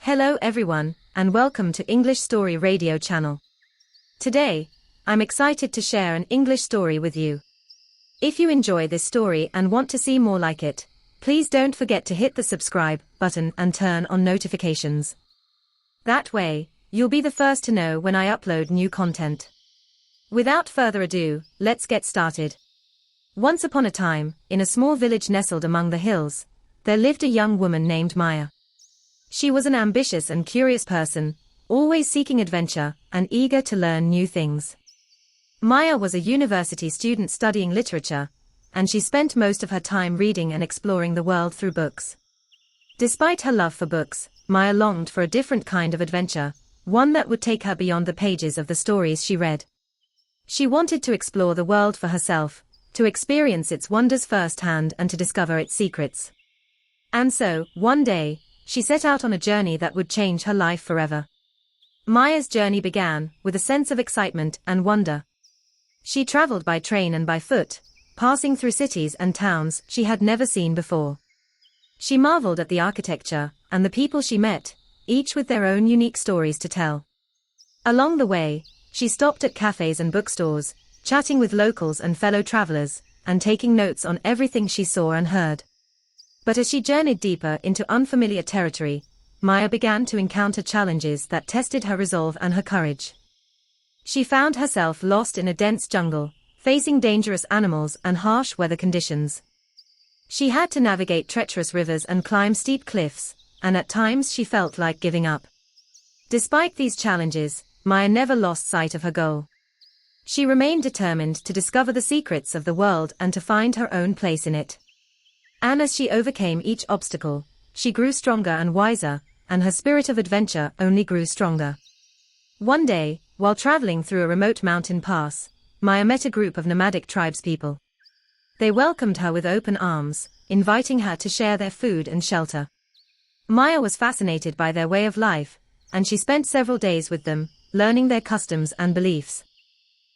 Hello everyone, and welcome to English Story Radio channel. Today, I'm excited to share an English story with you. If you enjoy this story and want to see more like it, please don't forget to hit the subscribe button and turn on notifications. That way, you'll be the first to know when I upload new content. Without further ado, let's get started. Once upon a time, in a small village nestled among the hills, there lived a young woman named Maya. She was an ambitious and curious person, always seeking adventure and eager to learn new things. Maya was a university student studying literature, and she spent most of her time reading and exploring the world through books. Despite her love for books, Maya longed for a different kind of adventure, one that would take her beyond the pages of the stories she read. She wanted to explore the world for herself, to experience its wonders firsthand and to discover its secrets. And so, one day, she set out on a journey that would change her life forever. Maya's journey began with a sense of excitement and wonder. She traveled by train and by foot, passing through cities and towns she had never seen before. She marveled at the architecture and the people she met, each with their own unique stories to tell. Along the way, she stopped at cafes and bookstores, chatting with locals and fellow travelers, and taking notes on everything she saw and heard. But as she journeyed deeper into unfamiliar territory, Maya began to encounter challenges that tested her resolve and her courage. She found herself lost in a dense jungle, facing dangerous animals and harsh weather conditions. She had to navigate treacherous rivers and climb steep cliffs, and at times she felt like giving up. Despite these challenges, Maya never lost sight of her goal. She remained determined to discover the secrets of the world and to find her own place in it. And as she overcame each obstacle, she grew stronger and wiser, and her spirit of adventure only grew stronger. One day, while traveling through a remote mountain pass, Maya met a group of nomadic tribespeople. They welcomed her with open arms, inviting her to share their food and shelter. Maya was fascinated by their way of life, and she spent several days with them, learning their customs and beliefs.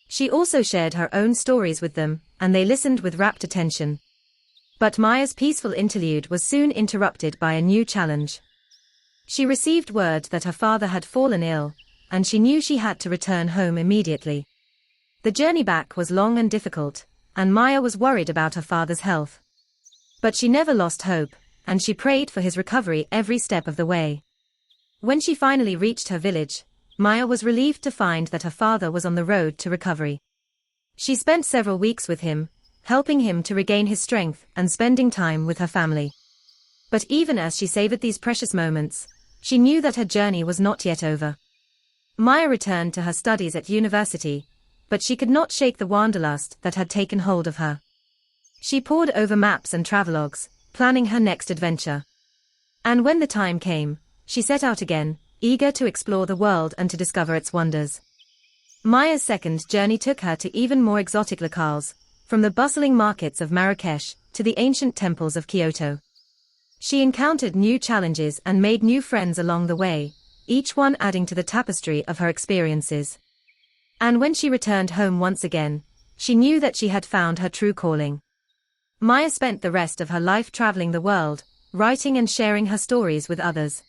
She also shared her own stories with them, and they listened with rapt attention. But Maya's peaceful interlude was soon interrupted by a new challenge. She received word that her father had fallen ill, and she knew she had to return home immediately. The journey back was long and difficult, and Maya was worried about her father's health. But she never lost hope, and she prayed for his recovery every step of the way. When she finally reached her village, Maya was relieved to find that her father was on the road to recovery. She spent several weeks with him, helping him to regain his strength and spending time with her family. But even as she savored these precious moments, she knew that her journey was not yet over. Maya returned to her studies at university, but she could not shake the wanderlust that had taken hold of her. She pored over maps and travelogues, planning her next adventure. And when the time came, she set out again, eager to explore the world and to discover its wonders. Maya's second journey took her to even more exotic locales, from the bustling markets of Marrakesh to the ancient temples of Kyoto. She encountered new challenges and made new friends along the way, each one adding to the tapestry of her experiences. And when she returned home once again, she knew that she had found her true calling. Maya spent the rest of her life traveling the world, writing and sharing her stories with others.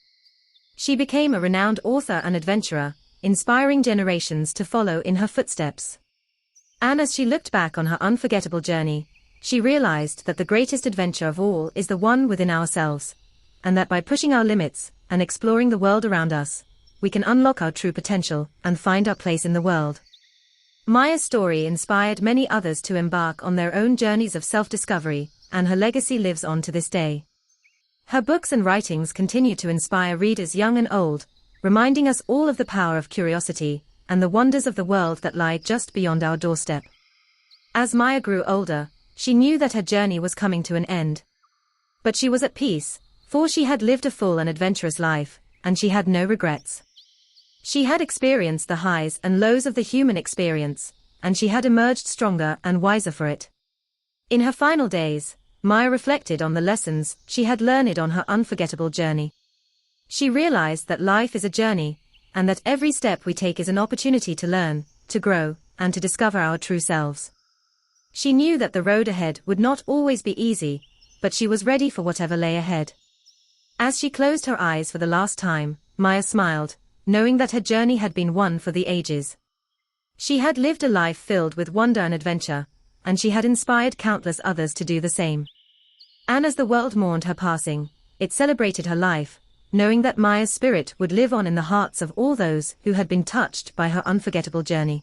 She became a renowned author and adventurer, inspiring generations to follow in her footsteps. And as she looked back on her unforgettable journey, she realized that the greatest adventure of all is the one within ourselves, and that by pushing our limits and exploring the world around us, we can unlock our true potential and find our place in the world. Maya's story inspired many others to embark on their own journeys of self-discovery, and her legacy lives on to this day. Her books and writings continue to inspire readers young and old, reminding us all of the power of curiosity and the wonders of the world that lie just beyond our doorstep. As Maya grew older, she knew that her journey was coming to an end. But she was at peace, for she had lived a full and adventurous life, and she had no regrets. She had experienced the highs and lows of the human experience, and she had emerged stronger and wiser for it. In her final days, Maya reflected on the lessons she had learned on her unforgettable journey. She realized that life is a journey, and that every step we take is an opportunity to learn, to grow, and to discover our true selves. She knew that the road ahead would not always be easy, but she was ready for whatever lay ahead. As she closed her eyes for the last time, Maya smiled, knowing that her journey had been one for the ages. She had lived a life filled with wonder and adventure, and she had inspired countless others to do the same. And as the world mourned her passing, it celebrated her life, knowing that Maya's spirit would live on in the hearts of all those who had been touched by her unforgettable journey.